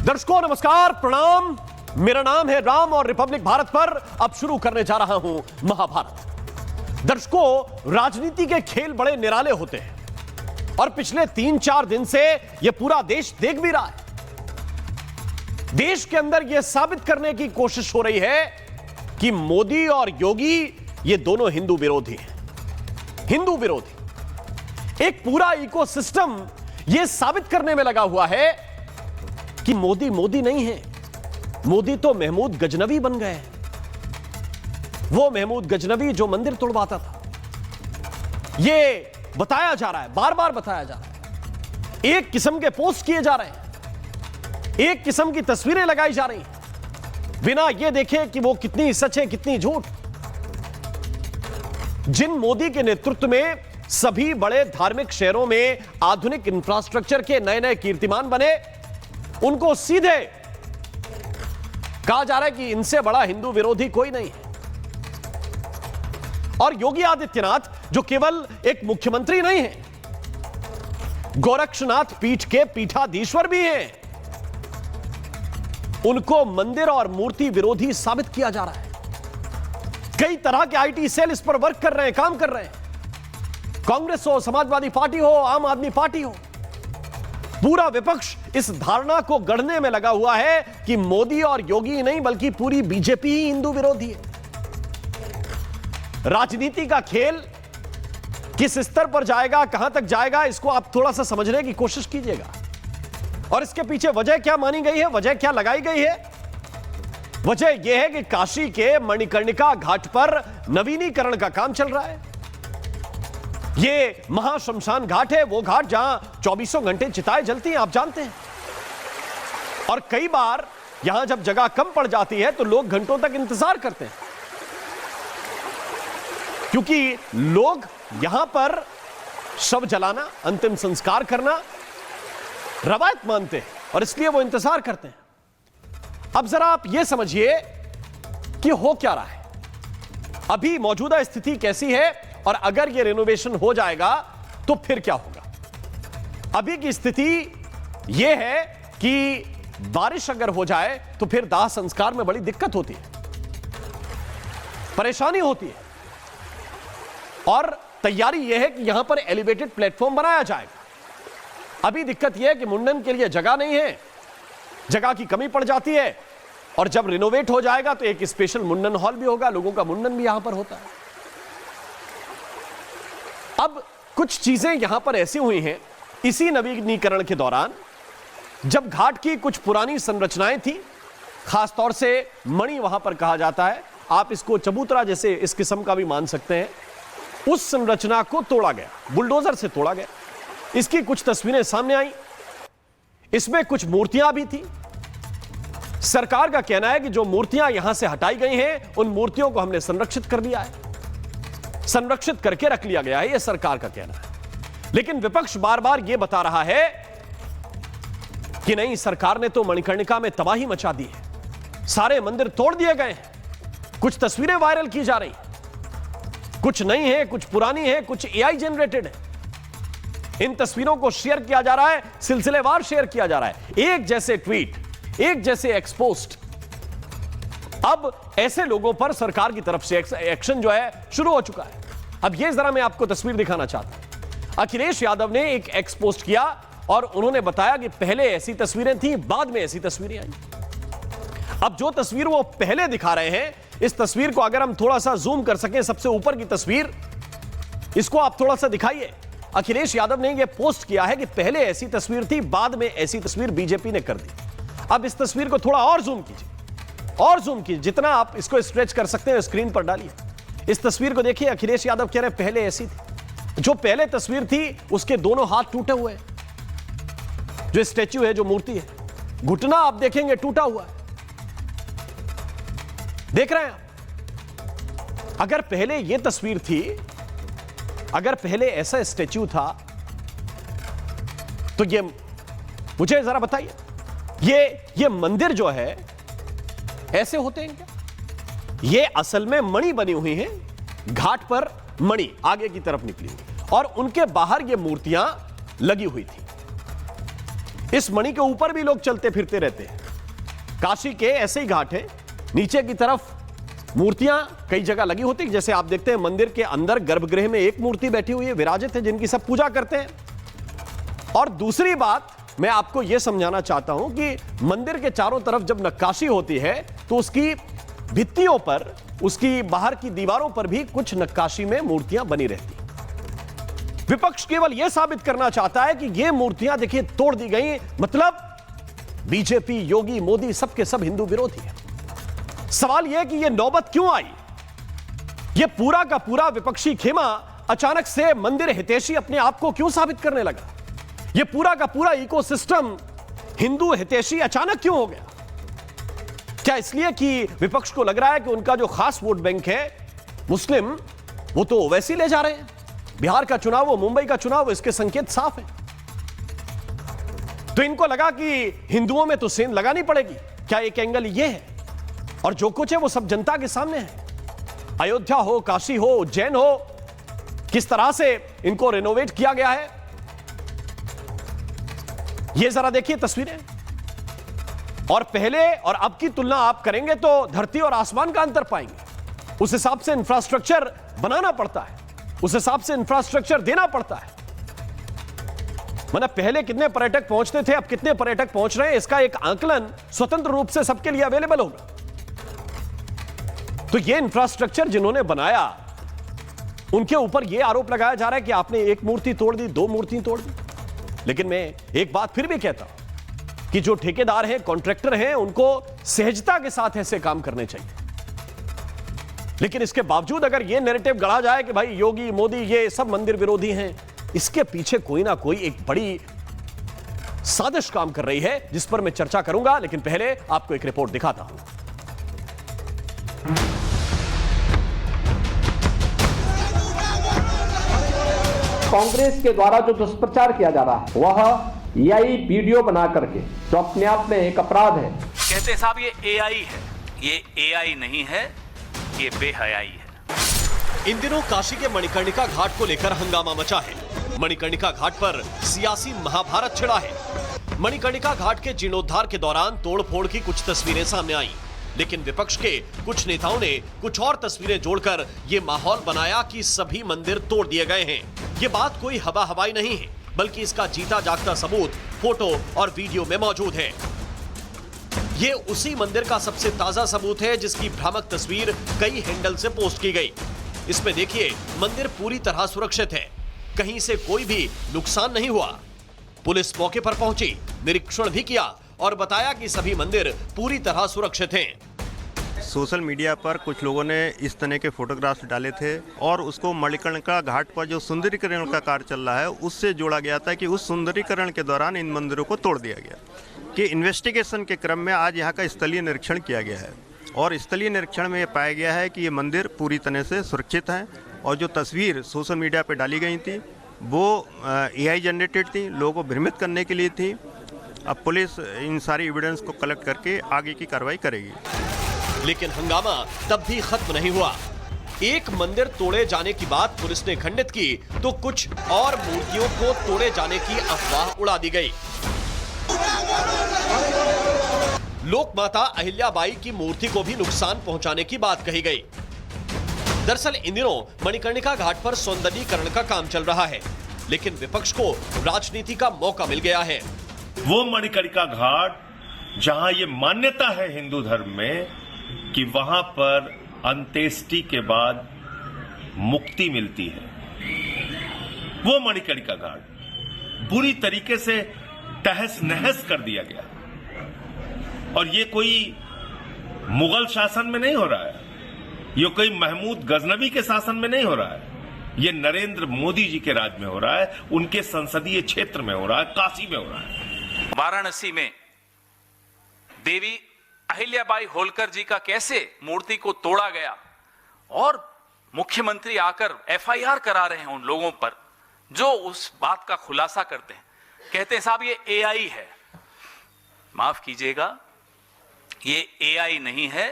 दर्शकों नमस्कार, प्रणाम। मेरा नाम है राम और रिपब्लिक भारत पर अब शुरू करने जा रहा हूं महाभारत। दर्शकों, राजनीति के खेल बड़े निराले होते हैं और पिछले 3-4 दिन से यह पूरा देश देख भी रहा है। देश के अंदर यह साबित करने की कोशिश हो रही है कि मोदी और योगी ये दोनों हिंदू विरोधी हैं। हिंदू विरोधी एक पूरा इकोसिस्टम यह साबित करने में लगा हुआ है कि मोदी मोदी नहीं है, मोदी तो महमूद गजनवी बन गए। वो महमूद गजनवी जो मंदिर तोड़वाता था, यह बताया जा रहा है, बार बार बताया जा रहा है। एक किस्म के पोस्ट किए जा रहे हैं, एक किस्म की तस्वीरें लगाई जा रही हैं, बिना यह देखे कि वो कितनी सच है कितनी झूठ। जिन मोदी के नेतृत्व में सभी बड़े धार्मिक शहरों में आधुनिक इंफ्रास्ट्रक्चर के नए नए कीर्तिमान बने, उनको सीधे कहा जा रहा है कि इनसे बड़ा हिंदू विरोधी कोई नहीं है। और योगी आदित्यनाथ जो केवल एक मुख्यमंत्री नहीं है, गोरक्षनाथ पीठ के पीठाधीश्वर भी हैं, उनको मंदिर और मूर्ति विरोधी साबित किया जा रहा है। कई तरह के आईटी सेल इस पर वर्क कर रहे हैं, काम कर रहे हैं। कांग्रेस हो, समाजवादी पार्टी हो, आम आदमी पार्टी हो, पूरा विपक्ष इस धारणा को गढ़ने में लगा हुआ है कि मोदी और योगी नहीं बल्कि पूरी बीजेपी ही हिंदू विरोधी है। राजनीति का खेल किस स्तर पर जाएगा, कहां तक जाएगा, इसको आप थोड़ा सा समझने की कोशिश कीजिएगा। और इसके पीछे वजह क्या मानी गई है, वजह क्या लगाई गई है? वजह यह है कि काशी के मणिकर्णिका घाट पर नवीनीकरण का काम चल रहा है। ये महाशमशान घाट है, वो घाट जहां 24 घंटे चिताएं जलती हैं, आप जानते हैं। और कई बार यहां जब जगह कम पड़ जाती है तो लोग घंटों तक इंतजार करते हैं, क्योंकि लोग यहां पर शव जलाना, अंतिम संस्कार करना रवायत मानते हैं और इसलिए वो इंतजार करते हैं। अब जरा आप ये समझिए कि हो क्या रहा है, अभी मौजूदा स्थिति कैसी है और अगर ये रिनोवेशन हो जाएगा तो फिर क्या होगा। अभी की स्थिति यह है कि बारिश अगर हो जाए तो फिर दाह संस्कार में बड़ी दिक्कत होती है, परेशानी होती है। और तैयारी यह है कि यहां पर एलिवेटेड प्लेटफॉर्म बनाया जाएगा। अभी दिक्कत यह है कि मुंडन के लिए जगह नहीं है, जगह की कमी पड़ जाती है। और जब रिनोवेट हो जाएगा तो एक स्पेशल मुंडन हॉल भी होगा, लोगों का मुंडन भी यहां पर होता है। अब कुछ चीजें यहां पर ऐसी हुई हैं इसी नवीनीकरण के दौरान, जब घाट की कुछ पुरानी संरचनाएं थी, खासतौर से मणि वहां पर कहा जाता है, आप इसको चबूतरा जैसे इस किस्म का भी मान सकते हैं, उस संरचना को तोड़ा गया, बुलडोजर से तोड़ा गया। इसकी कुछ तस्वीरें सामने आई, इसमें कुछ मूर्तियां भी थी। सरकार का कहना है कि जो मूर्तियां यहां से हटाई गई हैं, उन मूर्तियों को हमने संरक्षित कर दिया है, संरक्षित करके रख लिया गया है, यह सरकार का कहना है। लेकिन विपक्ष बार बार यह बता रहा है कि नहीं, सरकार ने तो मणिकर्णिका में तबाही मचा दी है, सारे मंदिर तोड़ दिए गए हैं। कुछ तस्वीरें वायरल की जा रही, कुछ नई है, कुछ पुरानी है, कुछ एआई जनरेटेड है। इन तस्वीरों को शेयर किया जा रहा है, सिलसिलेवार शेयर किया जा रहा है, एक जैसे ट्वीट, एक जैसे एक्सपोस्ट। अब ऐसे लोगों पर सरकार की तरफ से एक्शन जो है शुरू हो चुका है। अब ये जरा मैं आपको तस्वीर दिखाना चाहता हूं। अखिलेश यादव ने एक एक्स पोस्ट किया और उन्होंने बताया कि पहले ऐसी तस्वीरें थी, बाद में ऐसी तस्वीरें आई। अब जो तस्वीर वो पहले दिखा रहे हैं, इस तस्वीर को अगर हम थोड़ा सा जूम कर सकें, सबसे ऊपर की तस्वीर, इसको आप थोड़ा सा दिखाइए। अखिलेश यादव ने यह पोस्ट किया है कि पहले ऐसी तस्वीर थी, बाद में ऐसी तस्वीर बीजेपी ने कर दी। अब इस तस्वीर को थोड़ा और जूम कीजिए, और जूम कीजिए, जितना आप इसको स्ट्रेच कर सकते हैं स्क्रीन पर डालिए। इस तस्वीर को देखिए, अखिलेश यादव कह रहे हैं पहले ऐसी थी। जो पहले तस्वीर थी उसके दोनों हाथ टूटे हुए हैं, जो स्टैच्यू है, जो मूर्ति है, घुटना आप देखेंगे टूटा हुआ है। देख रहे हैं आप? अगर पहले यह तस्वीर थी, अगर पहले ऐसा स्टैच्यू था, तो ये मुझे जरा बताइए, ये मंदिर जो है ऐसे होते हैं क्या? ये असल में मणि बनी हुई है, घाट पर मणि आगे की तरफ निकली हुई और उनके बाहर ये मूर्तियां लगी हुई थी। इस मणि के ऊपर भी लोग चलते फिरते रहते हैं। काशी के ऐसे ही घाट है, नीचे की तरफ मूर्तियां कई जगह लगी होती, जैसे आप देखते हैं मंदिर के अंदर गर्भगृह में एक मूर्ति बैठी हुई है, विराजित है, जिनकी सब पूजा करते हैं। और दूसरी बात मैं आपको यह समझाना चाहता हूं कि मंदिर के चारों तरफ जब नक्काशी होती है तो उसकी भित्तियों पर, उसकी बाहर की दीवारों पर भी कुछ नक्काशी में मूर्तियां बनी रहती। विपक्ष केवल यह साबित करना चाहता है कि यह मूर्तियां देखिए तोड़ दी गई, मतलब बीजेपी, योगी, मोदी सबके सब हिंदू विरोधी है। सवाल यह कि यह नौबत क्यों आई? यह पूरा का पूरा विपक्षी खेमा अचानक से मंदिर हितैषी अपने आप को क्यों साबित करने लगा? यह पूरा का पूरा इकोसिस्टम हिंदू हितैषी अचानक क्यों हो गया? क्या इसलिए कि विपक्ष को लग रहा है कि उनका जो खास वोट बैंक है मुस्लिम, वो तो वैसे ले जा रहे हैं? बिहार का चुनाव हो, मुंबई का चुनाव हो, इसके संकेत साफ है। तो इनको लगा कि हिंदुओं में तो सेंध लगानी पड़ेगी। क्या एक एंगल यह है? और जो कुछ है वो सब जनता के सामने है। अयोध्या हो, काशी हो, उज्जैन हो, किस तरह से इनको रेनोवेट किया गया है, ये जरा देखिए तस्वीरें। और पहले और अब की तुलना आप करेंगे तो धरती और आसमान का अंतर पाएंगे। उस हिसाब से इंफ्रास्ट्रक्चर बनाना पड़ता है, उस हिसाब से इंफ्रास्ट्रक्चर देना पड़ता है। मतलब पहले कितने पर्यटक पहुंचते थे, अब कितने पर्यटक पहुंच रहे हैं, इसका एक आकलन स्वतंत्र रूप से सबके लिए अवेलेबल होगा। तो यह इंफ्रास्ट्रक्चर जिन्होंने बनाया, उनके ऊपर यह आरोप लगाया जा रहा है कि आपने एक मूर्ति तोड़ दी, दो मूर्ति तोड़ दी। लेकिन मैं एक बात फिर भी कहता हूं कि जो ठेकेदार हैं, कॉन्ट्रैक्टर हैं, उनको सहजता के साथ ऐसे काम करने चाहिए। लेकिन इसके बावजूद अगर यह नैरेटिव गढ़ा जाए कि भाई योगी, मोदी ये सब मंदिर विरोधी हैं, इसके पीछे कोई ना कोई एक बड़ी साजिश काम कर रही है, जिस पर मैं चर्चा करूंगा। लेकिन पहले आपको एक रिपोर्ट दिखाता हूं। कांग्रेस के द्वारा जो दुष्प्रचार किया जा रहा है वह एआई वीडियो बना करके, जो अपने आप में एक अपराध है। कहते साहब ये एआई है, ये एआई नहीं है, ये बेहयाई है। इन दिनों काशी के मणिकर्णिका घाट को लेकर हंगामा मचा है। मणिकर्णिका घाट पर सियासी महाभारत छिड़ा है। मणिकर्णिका घाट के जीर्णोद्धार के दौरान तोड़फोड़ की कुछ तस्वीरें सामने आईं, लेकिन विपक्ष के कुछ नेताओं ने कुछ और तस्वीरें जोड़कर ये माहौल बनाया कि सभी मंदिर तोड़ दिए गए हैं। ये बात कोई हवा हवाई नहीं है, बल्कि इसका जीता जागता सबूत फोटो और वीडियो में मौजूद है। ये उसी मंदिर का सबसे ताजा सबूत है जिसकी भ्रामक तस्वीर कई हैंडल से पोस्ट की गई। इसमें देखिए, मंदिर पूरी तरह सुरक्षित है, कहीं से कोई भी नुकसान नहीं हुआ। पुलिस मौके पर पहुंची, निरीक्षण भी किया और बताया कि सभी मंदिर पूरी तरह सुरक्षित हैं। सोशल मीडिया पर कुछ लोगों ने इस तरह के फोटोग्राफ्स डाले थे और उसको मणिकर्णिका घाट पर जो सुंदरीकरण का कार्य चल रहा है उससे जोड़ा गया था कि उस सुंदरीकरण के दौरान इन मंदिरों को तोड़ दिया गया। कि इन्वेस्टिगेशन के क्रम में आज यहाँ का स्थलीय निरीक्षण किया गया है और स्थलीय निरीक्षण में ये पाया गया है कि ये मंदिर पूरी तरह से सुरक्षित हैं और जो तस्वीर सोशल मीडिया पर डाली गई थी वो एआई जनरेटेड थी, लोगों को भ्रमित करने के लिए थी। अब पुलिस इन सारी एविडेंस को कलेक्ट करके आगे की कार्रवाई करेगी। लेकिन हंगामा तब भी खत्म नहीं हुआ। एक मंदिर तोड़े जाने की बात पुलिस ने खंडित की तो कुछ और मूर्तियों को तोड़े जाने की अफवाह उड़ा दी गई। लोक माता अहिल्याबाई की मूर्ति को भी नुकसान पहुंचाने की बात कही गई। दरअसल इन दिनों मणिकर्णिका घाट पर सौंदर्यीकरण का काम चल रहा है, लेकिन विपक्ष को राजनीति का मौका मिल गया है। वो मणिकर्णिका घाट जहां ये मान्यता है हिंदू धर्म में कि वहां पर अंत्येष्टि के बाद मुक्ति मिलती है, वो मणिकर्णिका घाट बुरी तरीके से तहस नहस कर दिया गया। और ये कोई मुगल शासन में नहीं हो रहा है, ये कोई महमूद गजनवी के शासन में नहीं हो रहा है, ये नरेंद्र मोदी जी के राज में हो रहा है, उनके संसदीय क्षेत्र में हो रहा है, काशी में हो रहा है। वाराणसी में देवी अहिल्याबाई होलकर जी का कैसे मूर्ति को तोड़ा गया और मुख्यमंत्री आकर एफआईआर करा रहे हैं उन लोगों पर जो उस बात का खुलासा करते हैं। कहते हैं साहब ये एआई है। माफ कीजिएगा, ये एआई नहीं है,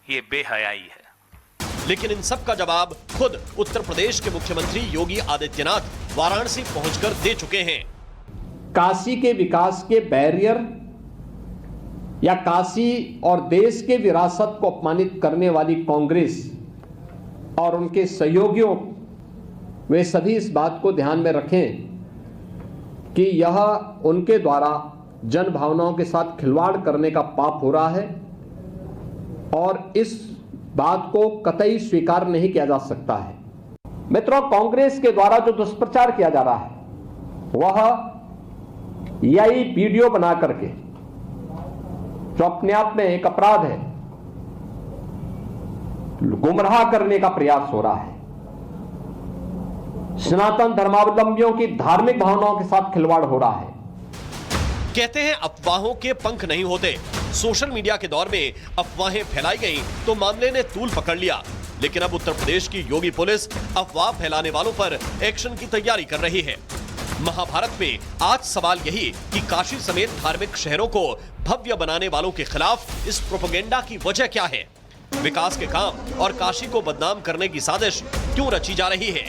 ये बेहयाई है। लेकिन इन सब का जवाब खुद उत्तर प्रदेश के मुख्यमंत्री योगी आदित्यनाथ वाराणसी पहुंचकर दे चुके हैं। काशी के विकास के बैरियर या काशी और देश के विरासत को अपमानित करने वाली कांग्रेस और उनके सहयोगियों, वे सभी इस बात को ध्यान में रखें कि यह उनके द्वारा जन भावनाओं के साथ खिलवाड़ करने का पाप हो रहा है और इस बात को कतई स्वीकार नहीं किया जा सकता है। मित्रों, कांग्रेस के द्वारा जो दुष्प्रचार किया जा रहा है वह यही वीडियो बना करके, जो अपने आप में एक अपराध है, गुमराह करने का प्रयास हो रहा है। सनातन धर्मावलंबियों की धार्मिक भावनाओं के साथ खिलवाड़ हो रहा है। कहते हैं अफवाहों के पंख नहीं होते। सोशल मीडिया के दौर में अफवाहें फैलाई गई तो मामले ने तूल पकड़ लिया, लेकिन अब उत्तर प्रदेश की योगी पुलिस अफवाह फैलाने वालों पर एक्शन की तैयारी कर रही है। महाभारत में आज सवाल यही कि काशी समेत धार्मिक शहरों को भव्य बनाने वालों के खिलाफ इस प्रोपेगेंडा की वजह क्या है? विकास के काम और काशी को बदनाम करने की साजिश क्यों रची जा रही है?